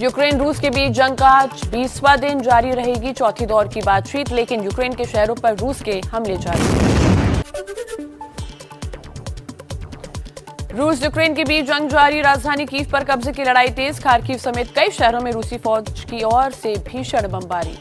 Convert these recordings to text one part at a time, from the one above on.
Ukraine रूस के बीच जंग का 20वां दिन जारी रहेगी चौथी दौर की बातचीत, लेकिन यूक्रेन के शहरों पर रूस के हमले जारी। रूस यूक्रेन के बीच जंग जारी, राजधानी कीव पर कब्जे की लड़ाई तेज, खार्किव समेत कई शहरों में रूसी फौज की ओर से भीषण बमबारी।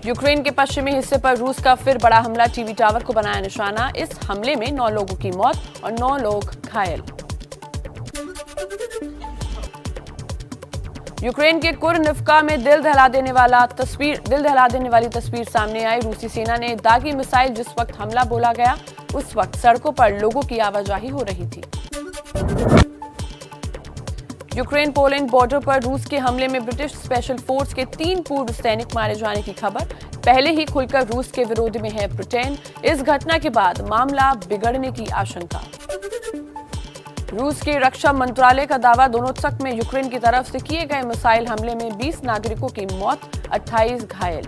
यूक्रेन के पश्चिमी हिस्से पर रूस का फिर बड़ा हमला, टीवी टावर को बनाया निशाना। इस हमले में 9 लोगों की मौत और 9 लोग घायल। यूक्रेन के कुर्निवका में दिल दहला देने वाली तस्वीर सामने आई। रूसी सेना ने दागी मिसाइल जिस वक्त हमला बोला गया, उस वक्त सड़कों पर लोगों की आवाजाही हो रही थी। यूक्रेन पोलैंड बॉर्डर पर रूस के हमले में ब्रिटिश स्पेशल फोर्स के 3 पूर्व सैनिक मारे जाने की खबर। पहले ही खुलकर रूस के विरोध में है ब्रिटेन। इस घटना के बाद मामला बिगड़ने की आशंका। रूस के रक्षा मंत्रालय का दावा, दोनों में यूक्रेन की तरफ से किए गए मिसाइल हमले में 20 नागरिकों की मौत, 28 घायल।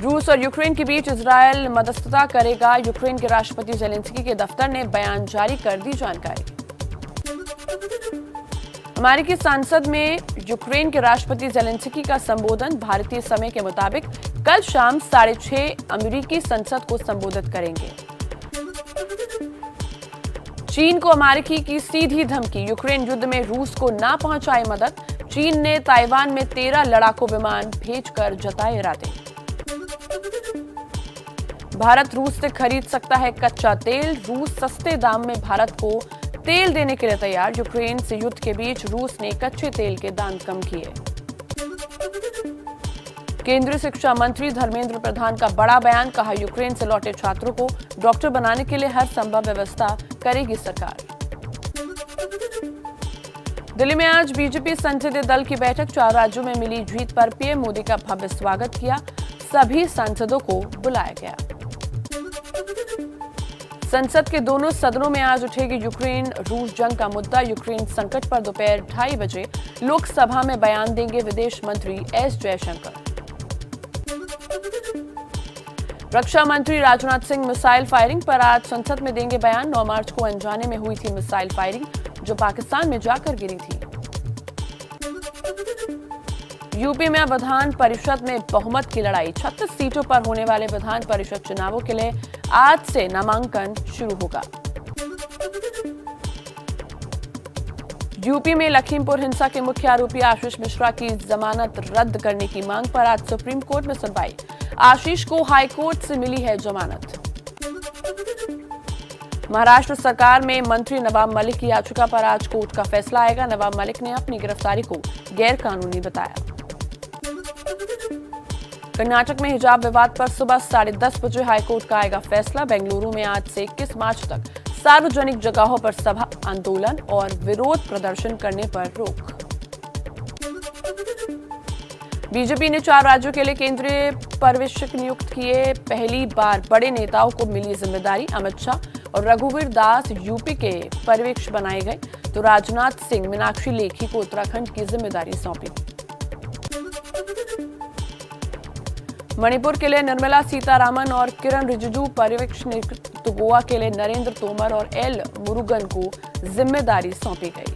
रूस और यूक्रेन के बीच इजरायल मध्यस्थता करेगा, यूक्रेन के राष्ट्रपति जेलेंस्की के दफ्तर ने बयान जारी कर दी जानकारी। अमेरिकी संसद में यूक्रेन के राष्ट्रपति जेलेंस्की का संबोधन, भारतीय समय के मुताबिक कल शाम 6:30 अमेरिकी संसद को संबोधित करेंगे। चीन को अमेरिकी की सीधी धमकी, यूक्रेन युद्ध में रूस को ना पहुंचाए मदद। चीन ने ताइवान में 13 लड़ाकू विमान भेजकर जताए इरादे। भारत रूस से खरीद सकता है कच्चा तेल, रूस सस्ते दाम में भारत को तेल देने के लिए तैयार। यूक्रेन से युद्ध के बीच रूस ने कच्चे तेल के दाम कम किए। केंद्रीय शिक्षा मंत्री धर्मेंद्र प्रधान का बड़ा बयान, कहा यूक्रेन से लौटे छात्रों को डॉक्टर बनाने के लिए हर संभव व्यवस्था करेगी सरकार। दिल्ली में आज बीजेपी संसदीय दल की बैठक, 4 राज्यों में मिली जीत पर पीएम मोदी का भव्य स्वागत किया, सभी सांसदों को बुलाया गया। संसद के दोनों सदनों में आज उठेगी यूक्रेन रूस जंग का मुद्दा। यूक्रेन संकट पर दोपहर 2:30 बजे लोकसभा में बयान देंगे विदेश मंत्री एस जयशंकर। रक्षा मंत्री राजनाथ सिंह मिसाइल फायरिंग पर आज संसद में देंगे बयान। 9 मार्च को अनजाने में हुई थी मिसाइल फायरिंग, जो पाकिस्तान में जाकर गिरी थी। यूपी में विधान परिषद में बहुमत की लड़ाई, 36 सीटों पर होने वाले विधान परिषद चुनावों के लिए आज से नामांकन शुरू होगा। यूपी में लखीमपुर हिंसा के मुख्य आरोपी आशीष मिश्रा की जमानत रद्द करने की मांग पर आज सुप्रीम कोर्ट में सुनवाई। आशीष को हाई कोर्ट से मिली है जमानत। महाराष्ट्र सरकार में मंत्री नवाब मलिक की याचिका पर आज कोर्ट का फैसला आएगा। नवाब मलिक ने अपनी गिरफ्तारी को गैरकानूनी बताया। कर्नाटक में हिजाब विवाद पर सुबह 10:30 बजे हाईकोर्ट का आएगा फैसला। बेंगलुरु में आज से 21 मार्च तक सार्वजनिक जगहों पर सभा, आंदोलन और विरोध प्रदर्शन करने पर रोक। बीजेपी ने 4 राज्यों के लिए केंद्रीय पर्यवेक्षक नियुक्त किए। पहली बार बड़े नेताओं को मिली जिम्मेदारी। अमित शाह और रघुवीर दास यूपी के पर्यवेक्षक बनाए गए, तो राजनाथ सिंह मीनाक्षी लेखी को उत्तराखंड की जिम्मेदारी सौंपी। मणिपुर के लिए निर्मला सीतारामन और किरण रिजिजू पर्यवेक्षक नियुक्त, तो गोवा के लिए नरेंद्र तोमर और एल मुरुगन को जिम्मेदारी सौंपी गई।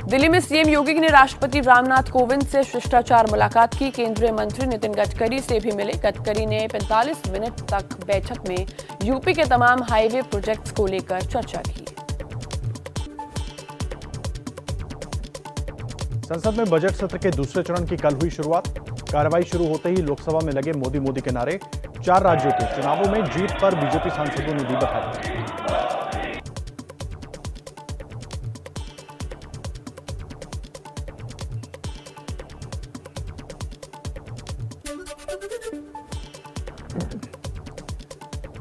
दिल्ली में सीएम योगी ने राष्ट्रपति रामनाथ कोविंद से शिष्टाचार मुलाकात की। केंद्रीय मंत्री नितिन गडकरी से भी मिले। गडकरी ने 45 मिनट तक बैठक में यूपी के तमाम हाईवे प्रोजेक्ट्स को लेकर चर्चा की। संसद में बजट सत्र के दूसरे चरण की कल हुई शुरुआत। कार्रवाई शुरू होते ही लोकसभा में लगे मोदी मोदी के नारे। 4 राज्यों के चुनावों में जीत पर बीजेपी सांसदों ने दी बधाई।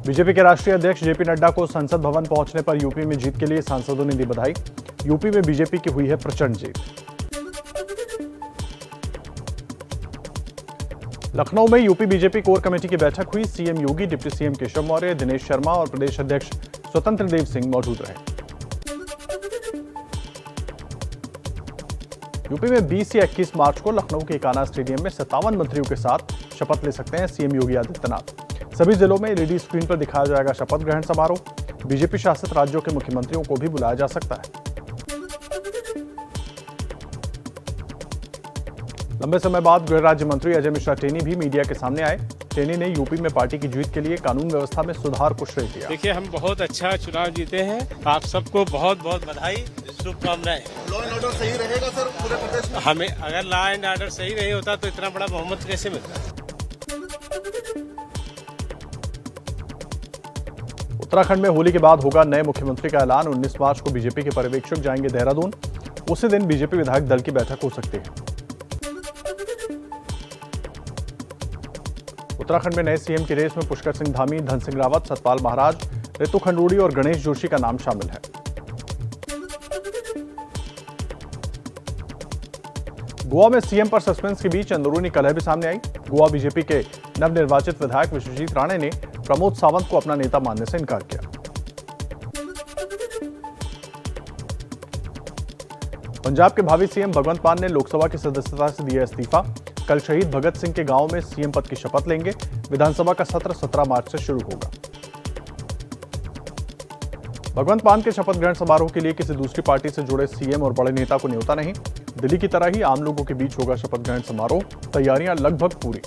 बीजेपी के राष्ट्रीय अध्यक्ष जेपी नड्डा को संसद भवन पहुंचने पर यूपी में जीत के लिए सांसदों ने दी बधाई। यूपी में बीजेपी की हुई है प्रचंड जीत। लखनऊ में यूपी बीजेपी कोर कमेटी की बैठक हुई। सीएम योगी, डिप्टी सीएम केशव मौर्य, दिनेश शर्मा और प्रदेश अध्यक्ष स्वतंत्र देव सिंह मौजूद रहे। यूपी में 20 या 21 मार्च को लखनऊ के कान्हा स्टेडियम में 57 मंत्रियों के साथ शपथ ले सकते हैं सीएम योगी आदित्यनाथ। सभी जिलों में एलईडी स्क्रीन पर दिखाया जाएगा शपथ ग्रहण समारोह। बीजेपी शासित राज्यों के मुख्यमंत्रियों को भी बुलाया जा सकता है। लंबे समय बाद गृह राज्य मंत्री अजय मिश्रा टेनी भी मीडिया के सामने आए। टेनी ने यूपी में पार्टी की जीत के लिए कानून व्यवस्था में सुधार को श्रेय दिया। देखिए, हम बहुत अच्छा चुनाव जीते हैं। आप सबको बहुत बहुत बधाई, शुभकामनाएं। लॉ एंड ऑर्डर सही रहेगा सर पूरे प्रदेश में? हमें अगर लॉ एंड ऑर्डर सही नहीं होता तो इतना बड़ा बहुमत कैसे मिलता? उत्तराखंड में होली के बाद होगा नए मुख्यमंत्री का ऐलान। 19 मार्च को बीजेपी के पर्यवेक्षक जाएंगे देहरादून। उसी दिन बीजेपी विधायक दल की बैठक हो सकती है। उत्तराखंड में नए सीएम की रेस में पुष्कर सिंह धामी, धन सिंह रावत, सतपाल महाराज, रितु खंडूड़ी और गणेश जोशी का नाम शामिल है। गोवा में सीएम पर सस्पेंस के बीच अंदरूनी कलह भी सामने आई। गोवा बीजेपी के नवनिर्वाचित विधायक विश्वजीत राणे ने प्रमोद सावंत को अपना नेता मानने से इनकार किया। पंजाब के भावी सीएम भगवंत मान ने लोकसभा की सदस्यता से दिया इस्तीफा। कल शहीद भगत सिंह के गांव में सीएम पद की शपथ लेंगे। विधानसभा का सत्र 17 मार्च से शुरू होगा। भगवंत मान के शपथ ग्रहण समारोह के लिए किसी दूसरी पार्टी से जुड़े सीएम और बड़े नेता को न्योता नहीं। दिल्ली की तरह ही आम लोगों के बीच होगा शपथ ग्रहण समारोह। तैयारियां लगभग पूरी।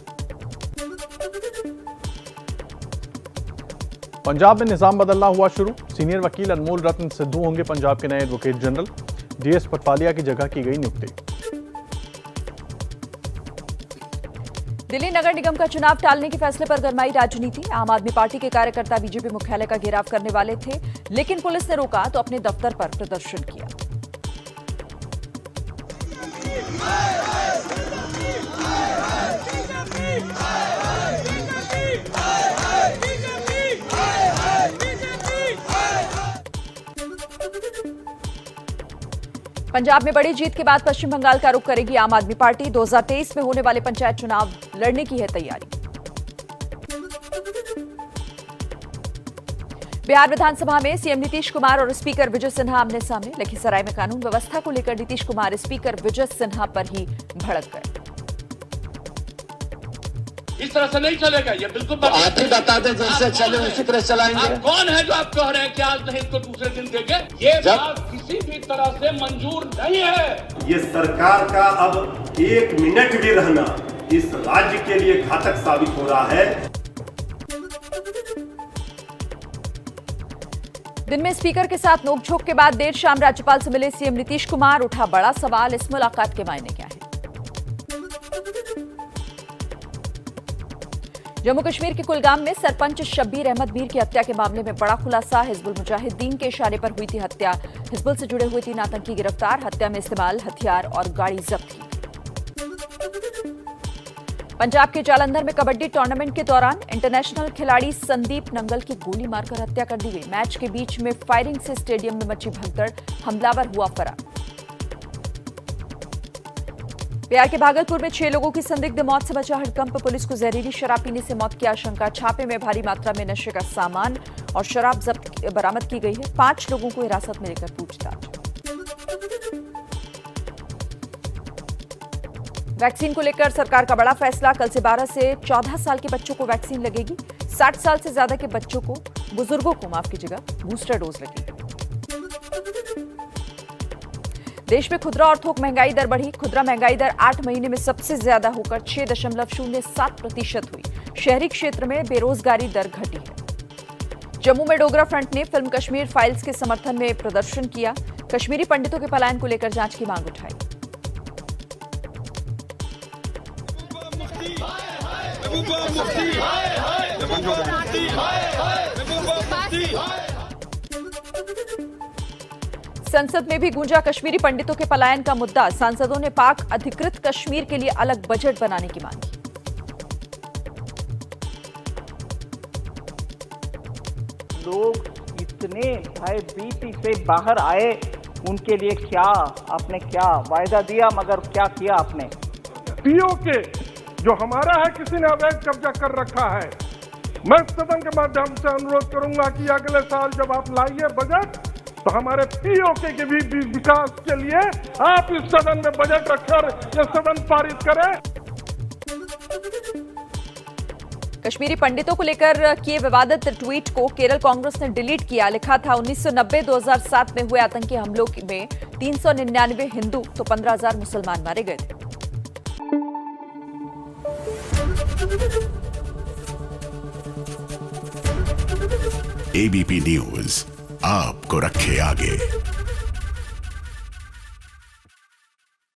पंजाब में निजाम बदलना हुआ शुरू। सीनियर वकील अनमोल रत्न सिद्धू होंगे पंजाब के नए एडवोकेट जनरल। डीएस पटवालिया की जगह की गई नियुक्ति। दिल्ली नगर निगम का चुनाव टालने के फैसले पर गरमाई राजनीति। आम आदमी पार्टी के कार्यकर्ता बीजेपी मुख्यालय का घेराव करने वाले थे, लेकिन पुलिस ने रोका तो अपने दफ्तर पर प्रदर्शन किया। पंजाब में बड़ी जीत के बाद पश्चिम बंगाल का रुख करेगी आम आदमी पार्टी। 2023 में होने वाले पंचायत चुनाव लड़ने की है तैयारी। बिहार विधानसभा में सीएम नीतीश कुमार और स्पीकर विजय सिन्हा आमने सामने। लखीसराय में कानून व्यवस्था को लेकर नीतीश कुमार स्पीकर विजय सिन्हा पर ही भड़क गए। इस तरह से नहीं चलेगा, ये बिल्कुल आप ही बता दें जैसे चले उसी तरह चलाएंगे। आप कौन है जो आप कह रहे हैं कि आज नहीं तो दूसरे दिन देंगे? ये बात किसी भी तरह से मंजूर नहीं है। ये सरकार का अब 1 मिनट भी रहना इस राज्य के लिए घातक साबित हो रहा है। दिन में स्पीकर के साथ नोकझोंक के बाद देर शाम राज्यपाल से मिले सीएम नीतीश कुमार। उठा बड़ा सवाल, इस मुलाकात के मायने क्या है? जम्मू कश्मीर के कुलगाम में सरपंच शब्बीर अहमद मीर की हत्या के मामले में बड़ा खुलासा। हिजबुल मुजाहिदीन के इशारे पर हुई थी हत्या। हिजबुल से जुड़े हुए 3 आतंकी गिरफ्तार। हत्या में इस्तेमाल हथियार और गाड़ी जब्त की। पंजाब के जालंधर में कबड्डी टूर्नामेंट के दौरान इंटरनेशनल खिलाड़ी संदीप नंगल की गोली मारकर हत्या कर दी गई। मैच के बीच में फायरिंग से स्टेडियम में मची भगदड़, हमलावर हुआ फरार। बिहार के भागलपुर में 6 लोगों की संदिग्ध मौत से बचा हड़कंप। पुलिस को जहरीली शराब पीने से मौत की आशंका। छापे में भारी मात्रा में नशे का सामान और शराब बरामद की गई है। 5 लोगों को हिरासत में लेकर पूछताछ। वैक्सीन को लेकर सरकार का बड़ा फैसला। कल से 12 से 14 साल के बच्चों को वैक्सीन लगेगी। 60 साल से ज्यादा के बच्चों को, बुजुर्गों को माफ कीजिएगा, बूस्टर डोज लगेगी। देश में खुदरा और थोक महंगाई दर बढ़ी। खुदरा महंगाई दर 8 महीने में सबसे ज्यादा होकर 6.07% हुई। शहरी क्षेत्र में बेरोजगारी दर घटी है। जम्मू में डोगरा फ्रंट ने फिल्म कश्मीर फाइल्स के समर्थन में प्रदर्शन किया। कश्मीरी पंडितों के पलायन को लेकर जांच की मांग उठाई। संसद में भी गूंजा कश्मीरी पंडितों के पलायन का मुद्दा। सांसदों ने पाक अधिकृत कश्मीर के लिए अलग बजट बनाने की मांग की। लोग इतने भयभीति से बाहर आए, उनके लिए क्या आपने क्या वायदा दिया, मगर क्या किया आपने? पीओके जो हमारा है किसी ने अवैध कब्जा कर रखा है। मैं सदन के माध्यम से अनुरोध करूंगा कि अगले साल जब आप लाइए बजट तो हमारे पीओके के भी विकास के लिए आप इस सदन में बजट रखकर यह सदन पारित करें। कश्मीरी पंडितों को लेकर किए विवादित ट्वीट को केरल कांग्रेस ने डिलीट किया। लिखा था 1990-2007 में हुए आतंकी हमलों में 399 हिंदू तो 15,000 मुसलमान मारे गए थे। एबीपी न्यूज आपको रखे आगे।